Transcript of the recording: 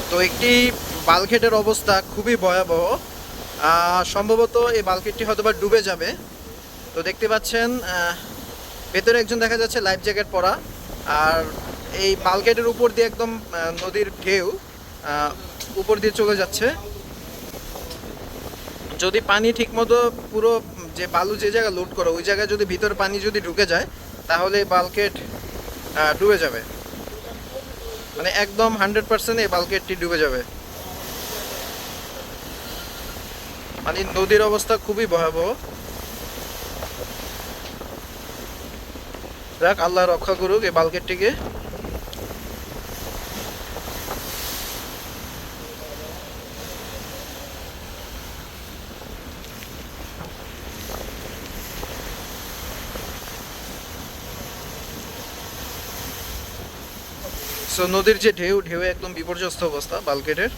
তো একটি বাল্কহেডের অবস্থা খুবই ভয়াবহ। সম্ভবত এই বাল্কহেডটি হয়তো বা ডুবে যাবে। তো দেখতে পাচ্ছেন ভেতরে একজন দেখা যাচ্ছে লাইফ জ্যাকেট পরা। আর এই বাল্কহেডের উপর দিয়ে একদম নদীর ঢেউ উপর দিয়ে চলে যাচ্ছে। যদি পানি ঠিকমতো পুরো যে বালু যে জায়গায় লোড করো ওই জায়গায় যদি ভিতরে পানি যদি ঢুকে যায় তাহলে বাল্কহেড ডুবে যাবে, মানে একদম 100% এই বাল্কহেডটি ডুবে যাবে। মানে নদীর অবস্থা খুবই ভয়াবহ। যাক, আল্লাহ রক্ষা করুক এই বাল্কহেডটিকে। সো নদীর যে ঢেউ একদম বিপর্যস্ত অবস্থা বাল্কহেডের।